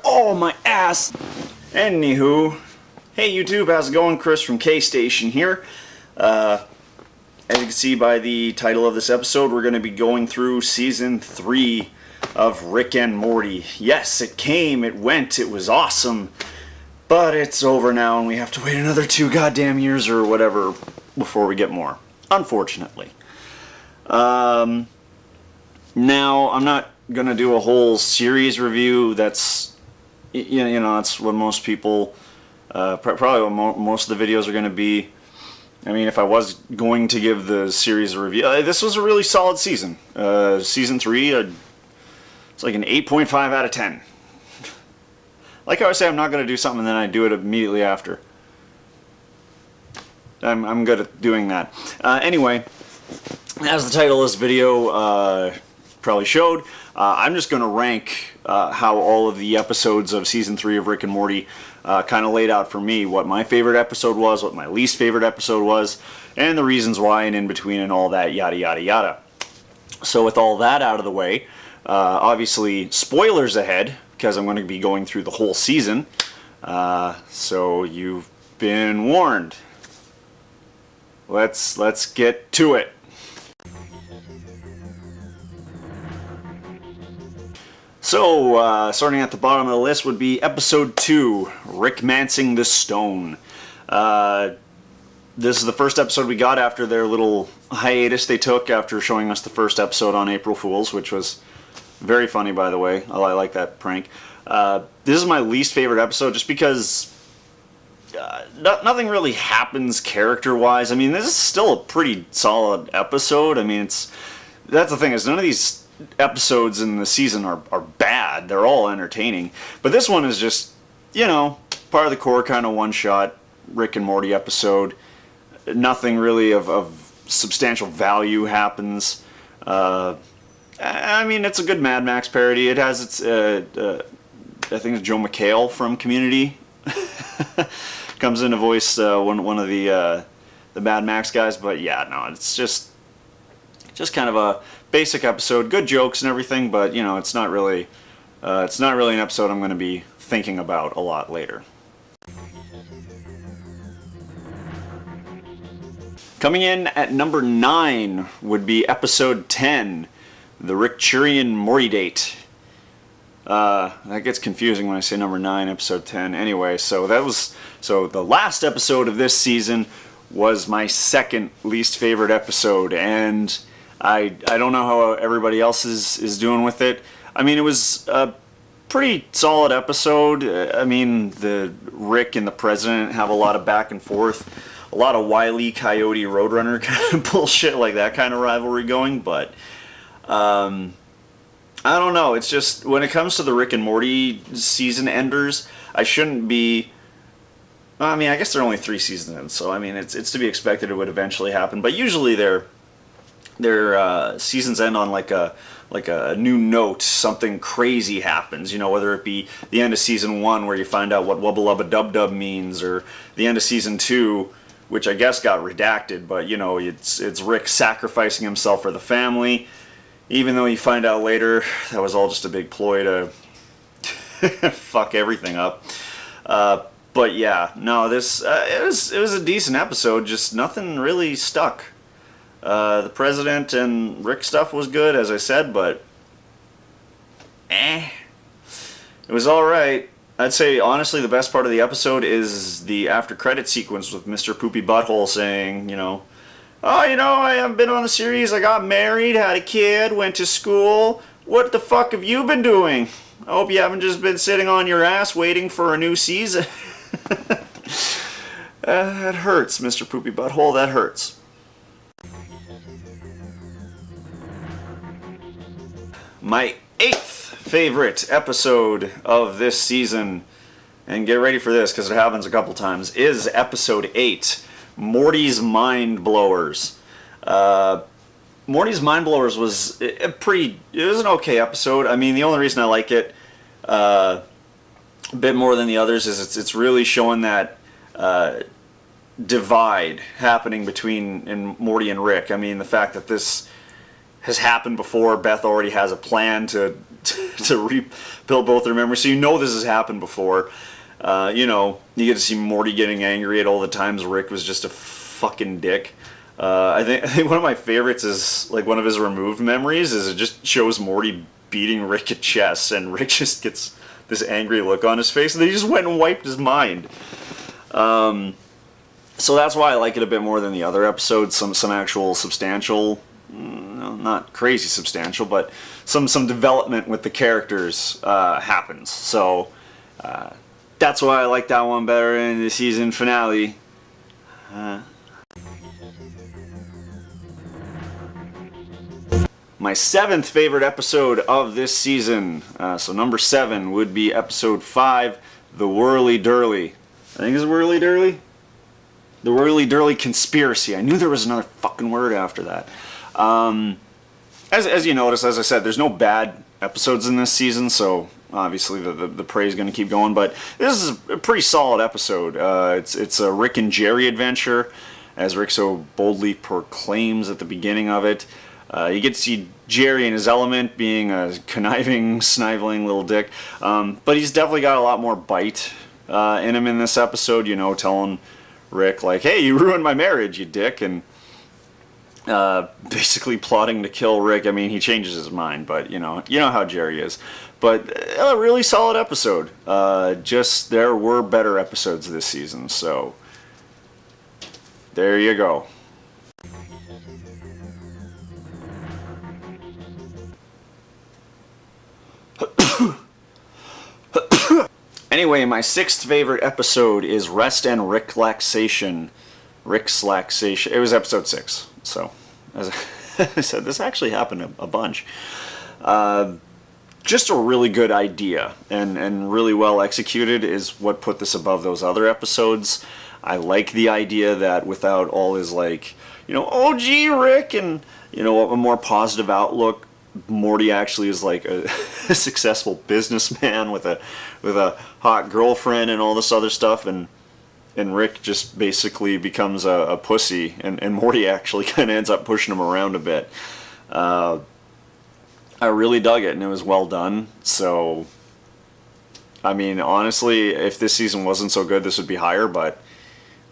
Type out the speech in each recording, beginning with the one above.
Oh, my ass! Anywho, hey YouTube, how's it going? Chris from K-Station here. As you can see by the title of this episode, we're going to be going through Season 3 of Rick and Morty. Yes, it came, it went, it was awesome, but it's over now and we have to wait another 2 goddamn years or whatever before we get more, unfortunately. Now, I'm not going to do a whole series review. That's, you know, that's what most people, probably what most of the videos are going to be. I mean, if I was going to give the series a review, this was a really solid season. Season 3, it's like an 8.5 out of 10. Like I always say, I'm not going to do something and then I do it immediately after. I'm good at doing that. Anyway, as the title of this video probably showed, I'm just going to rank how all of the episodes of Season 3 of Rick and Morty kind of laid out for me. What my favorite episode was, what my least favorite episode was, and the reasons why, and in between, and all that, yada yada yada. So with all that out of the way, obviously spoilers ahead, because I'm going to be going through the whole season. So you've been warned. Let's get to it. So, starting at the bottom of the list would be Episode 2, Rick Mancing the Stone. This is the first episode we got after their little hiatus they took after showing us the first episode on April Fool's, which was very funny, by the way. I like that prank. This is my least favorite episode just because nothing really happens character-wise. I mean, this is still a pretty solid episode. I mean, that's the thing, is none of these episodes in the season are bad. They're all entertaining. But this one is just, you know, part of the core kind of one-shot Rick and Morty episode. Nothing really of substantial value happens. I mean, it's a good Mad Max parody. It has its, I think it's Joe McHale from Community. Comes in to voice one of the Mad Max guys. But yeah, no, it's just kind of a basic episode, good jokes and everything, but you know, it's not really an episode I'm going to be thinking about a lot later. Coming in at number 9 would be Episode 10, the Rick-Churian Morty Date. That gets confusing when I say number 9, Episode 10. Anyway, so the last episode of this season was my second least favorite episode, and I don't know how everybody else is doing with it. I mean, it was a pretty solid episode. I mean, the Rick and the President have a lot of back and forth, a lot of Wile E. Coyote Roadrunner kind of bullshit, like that kind of rivalry going. But I don't know. It's just, when it comes to the Rick and Morty season enders, I shouldn't be. I mean, I guess they're only 3 seasons in, so I mean, it's to be expected it would eventually happen. But usually their seasons end on like a new note. Something crazy happens, you know, whether it be the end of season 1 where you find out what Wubba Lubba Dub Dub means, or the end of season 2, which I guess got redacted, but you know, it's Rick sacrificing himself for the family, even though you find out later that was all just a big ploy to fuck everything up. But yeah, no, this it was a decent episode, just nothing really stuck. The President and Rick stuff was good, as I said, but it was alright. I'd say, honestly, the best part of the episode is the after-credit sequence with Mr. Poopy Butthole saying, you know, oh, you know, I haven't been on the series, I got married, had a kid, went to school, what the fuck have you been doing? I hope you haven't just been sitting on your ass waiting for a new season. That hurts, Mr. Poopy Butthole, that hurts. My 8th favorite episode of this season, and get ready for this because it happens a couple times, is Episode 8, Morty's Mind Blowers. Morty's Mind Blowers was it was an okay episode. I mean, the only reason I like it a bit more than the others is it's really showing that divide happening between Morty and Rick. I mean, the fact that this has happened before. Beth already has a plan to rebuild both their memories, so you know this has happened before. You know, you get to see Morty getting angry at all the times Rick was just a fucking dick. I think one of my favorites is like one of his removed memories is it just shows Morty beating Rick at chess, and Rick just gets this angry look on his face, and he just went and wiped his mind. So that's why I like it a bit more than the other episodes. Some actual substantial, not crazy substantial, but some development with the characters happens. So that's why I like that one better in the season finale. My 7th favorite episode of this season, so number 7 would be episode 5, The Whirly Durly. I think it's Whirly Durly? The Whirly Durly Conspiracy. I knew there was another fucking word after that. As you notice, as I said, there's no bad episodes in this season, so obviously the praise is going to keep going, but this is a pretty solid episode. It's a Rick and Jerry adventure, as Rick so boldly proclaims at the beginning of it. You get to see Jerry in his element, being a conniving, sniveling little dick. But he's definitely got a lot more bite in him in this episode, you know, telling Rick, like, hey, you ruined my marriage, you dick, and basically plotting to kill Rick. I mean, he changes his mind, but, you know how Jerry is. But a really solid episode. Just, there were better episodes this season, so there you go. Anyway, my 6th favorite episode is Rest and Relaxation. Relaxation. It was episode 6. So, as I said, this actually happened a bunch. Just a really good idea and really well executed is what put this above those other episodes. I like the idea that without all his, like, you know, oh gee, Rick, and, you know, a more positive outlook, Morty actually is like a successful businessman with a hot girlfriend and all this other stuff, and Rick just basically becomes a pussy, and Morty actually kind of ends up pushing him around a bit. I really dug it, and it was well done. So, I mean, honestly, if this season wasn't so good, this would be higher, but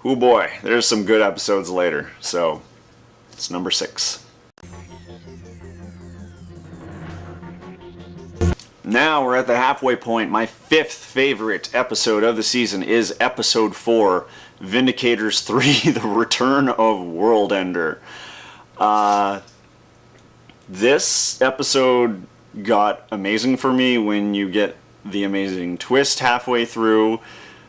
oh boy, there's some good episodes later. So, it's number 6. Now we're at the halfway point. My 5th favorite episode of the season is episode 4, Vindicator Z3, The Return of World Ender. This episode got amazing for me when you get the amazing twist halfway through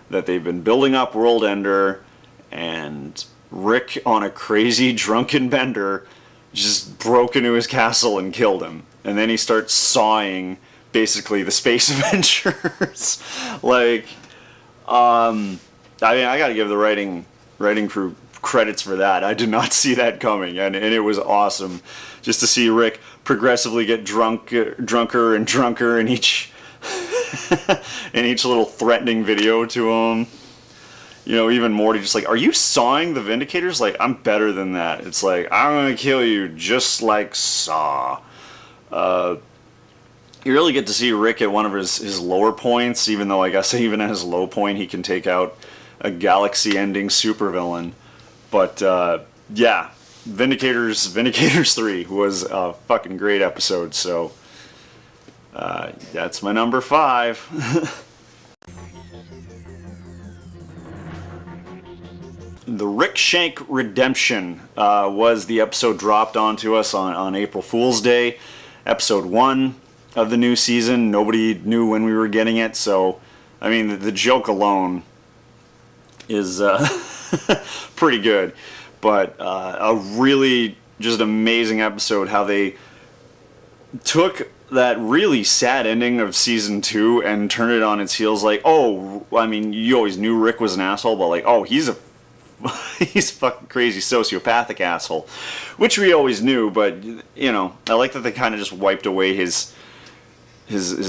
that they've been building up World Ender, and Rick, on a crazy drunken bender, just broke into his castle and killed him. And then he starts sawing basically the Space Avengers. Like, I mean, I gotta give the writing crew credits for that. I did not see that coming, and it was awesome just to see Rick progressively get drunker and drunker in each in each little threatening video to him. You know, even Morty just like, are you sawing the Vindicators? Like, I'm better than that. It's like, I'm gonna kill you just like Saw. You really get to see Rick at one of his lower points, even though I guess even at his low point he can take out a galaxy-ending supervillain. But yeah, Vindicators 3 was a fucking great episode, so that's my number 5. The Rick Shank Redemption was the episode dropped onto us on April Fool's Day, episode 1 of the new season. Nobody knew when we were getting it, so I mean the joke alone is pretty good, but a really just amazing episode how they took that really sad ending of season 2 and turned it on its heels. Like, oh, I mean, you always knew Rick was an asshole, but like, oh, he's a fucking crazy sociopathic asshole, which we always knew, but you know, I like that they kind of just wiped away his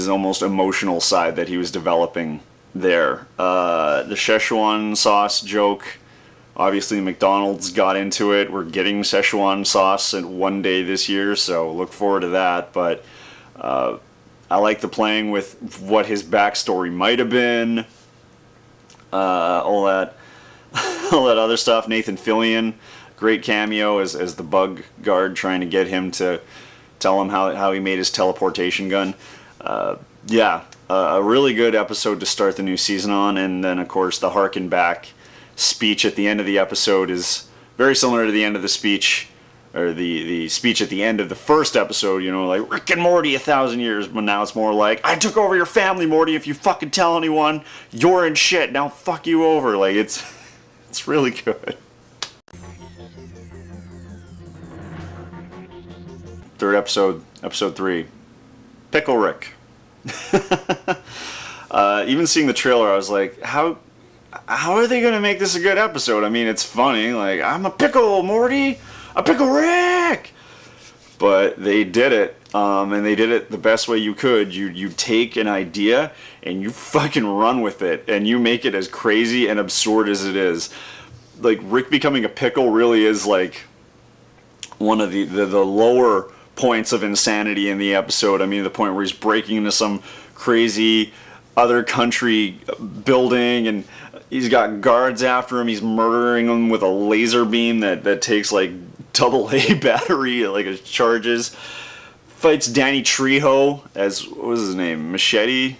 almost emotional side that he was developing there. The Szechuan sauce joke Obviously, McDonald's got into it. We're getting Szechuan sauce one day this year, so look forward to that. But I like the playing with what his backstory might have been. All that other stuff. Nathan Fillion, great cameo as the bug guard, trying to get him to tell him how he made his teleportation gun. A really good episode to start the new season on. And then, of course, the harken back speech at the end of the episode is very similar to the end of the speech, or the speech at the end of the first episode, you know, like, Rick and Morty 1,000 years, but now it's more like, I took over your family, Morty, if you fucking tell anyone, you're in shit, now fuck you over. Like, it's really good. Third episode, episode 3, Pickle Rick. Even seeing the trailer, I was like, how are they gonna make this a good episode? I mean, it's funny, like, I'm a pickle, Morty, a Pickle Rick! But they did it, and they did it the best way you could. You take an idea, and you fucking run with it, and you make it as crazy and absurd as it is. Like, Rick becoming a pickle really is, like, one of the lower points of insanity in the episode. I mean, the point where he's breaking into some crazy other country building, and he's got guards after him. He's murdering them with a laser beam that takes like AA battery, like it charges. Fights Danny Trejo as, what was his name? Machete?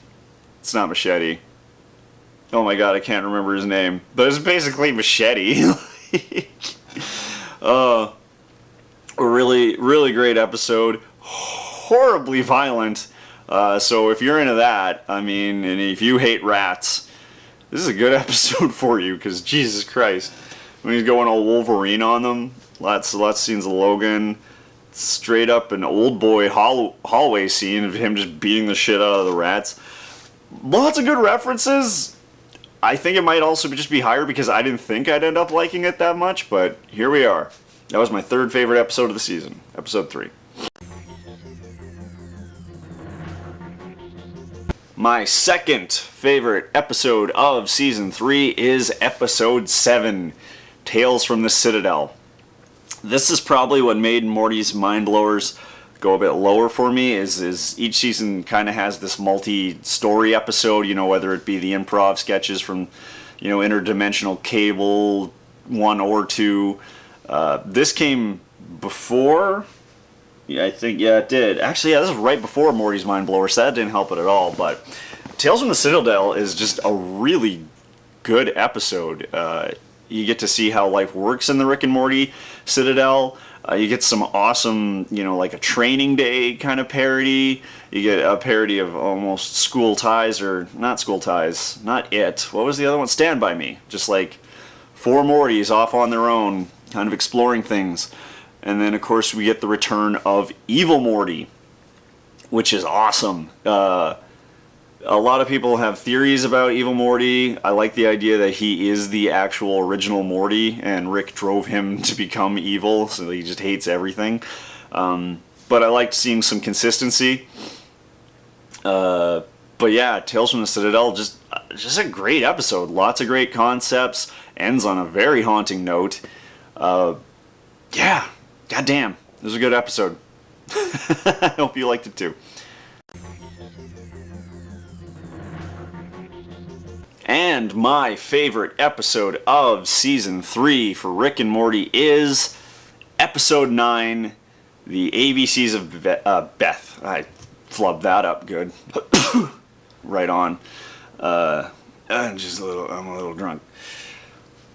It's not Machete. Oh my god, I can't remember his name. But it's basically Machete. A really, really great episode. Horribly violent. So if you're into that, I mean, and if you hate rats, this is a good episode for you, because Jesus Christ. When he's going all Wolverine on them, lots of scenes of Logan, straight up an old boy hallway scene of him just beating the shit out of the rats. Lots of good references. I think it might also just be higher because I didn't think I'd end up liking it that much, but here we are. That was my third favorite episode of the season, episode 3. My second favorite episode of season 3 is episode 7, Tales from the Citadel. This is probably what made Morty's Mind Blowers go a bit lower for me, is each season kind of has this multi-story episode, you know, whether it be the improv sketches from, you know, Interdimensional Cable 1 or 2. This came before. Yeah, I think, yeah, it did. Actually, yeah, this is right before Morty's Mind Blower, so that didn't help it at all. But Tales from the Citadel is just a really good episode. You get to see how life works in the Rick and Morty Citadel. You get some awesome, you know, like a Training Day kind of parody. You get a parody of almost School Ties, or not School Ties, not It. What was the other one? Stand By Me. Just like 4 Mortys off on their own, kind of exploring things. And then, of course, we get the return of Evil Morty, which is awesome. A lot of people have theories about Evil Morty. I like the idea that he is the actual original Morty, and Rick drove him to become evil, so he just hates everything. But I liked seeing some consistency. But yeah, Tales from the Citadel, just a great episode. Lots of great concepts. Ends on a very haunting note. Yeah. Goddamn, it was a good episode. I hope you liked it too. And my favorite episode of season 3 for Rick and Morty is episode 9, the ABCs of Beth. I flubbed that up good. Right on. I'm a little drunk.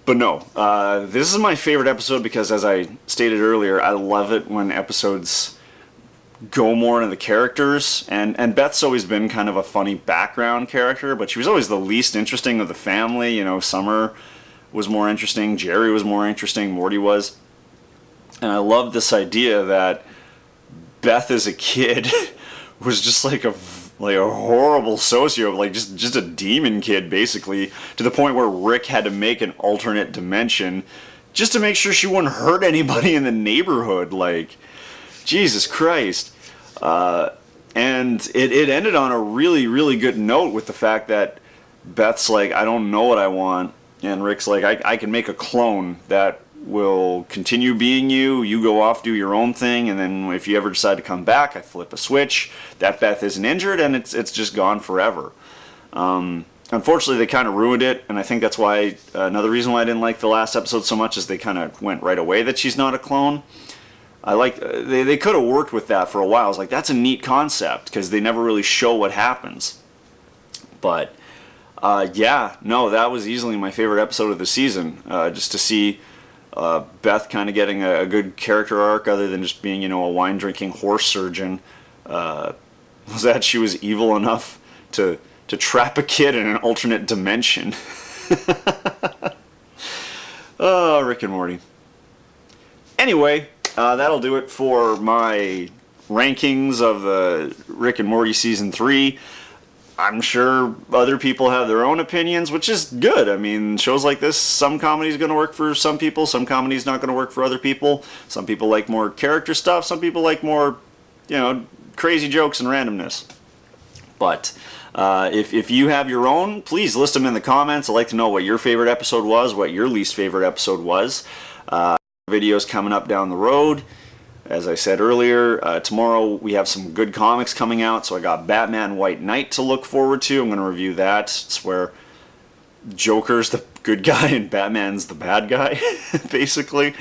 But no, this is my favorite episode because, as I stated earlier, I love it when episodes go more into the characters. And Beth's always been kind of a funny background character, but she was always the least interesting of the family. You know, Summer was more interesting, Jerry was more interesting, Morty was. And I love this idea that Beth as a kid was just like a horrible socio, like just a demon kid, basically, to the point where Rick had to make an alternate dimension just to make sure she wouldn't hurt anybody in the neighborhood. Like, Jesus Christ. And it ended on a really, really good note with the fact that Beth's like, I don't know what I want, And Rick's like, I can make a clone that will continue being you. You go off, do your own thing, and then if you ever decide to come back, I flip a switch. That Beth isn't injured, and it's just gone forever. Unfortunately, they kind of ruined it, and I think that's why another reason why I didn't like the last episode so much is they kind of went right away that she's not a clone. I like they could have worked with that for a while. I was like, that's a neat concept because they never really show what happens. But yeah, no, that was easily my favorite episode of the season. Just to see Beth kind of getting a good character arc other than just being, a wine drinking horse surgeon. Was that she was evil enough to trap a kid in an alternate dimension. Oh, Rick and Morty. Anyway, that'll do it for my rankings of the Rick and Morty Season 3. I'm sure other people have their own opinions, which is good. I mean, shows like this, some comedy's going to work for some people, some comedy's not going to work for other people. Some people like more character stuff, some people like more, crazy jokes and randomness. But if you have your own, please list them in the comments. I'd like to know what your favorite episode was, what your least favorite episode was. Videos coming up down the road. As I said earlier, tomorrow we have some good comics coming out, so I got Batman White Knight to look forward to. I'm going to review that. It's where Joker's the good guy and Batman's the bad guy, basically.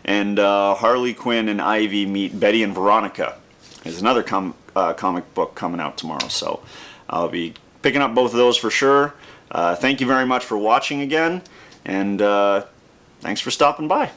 And Harley Quinn and Ivy meet Betty and Veronica. There's another comic book coming out tomorrow, so I'll be picking up both of those for sure. Thank you very much for watching again, and thanks for stopping by.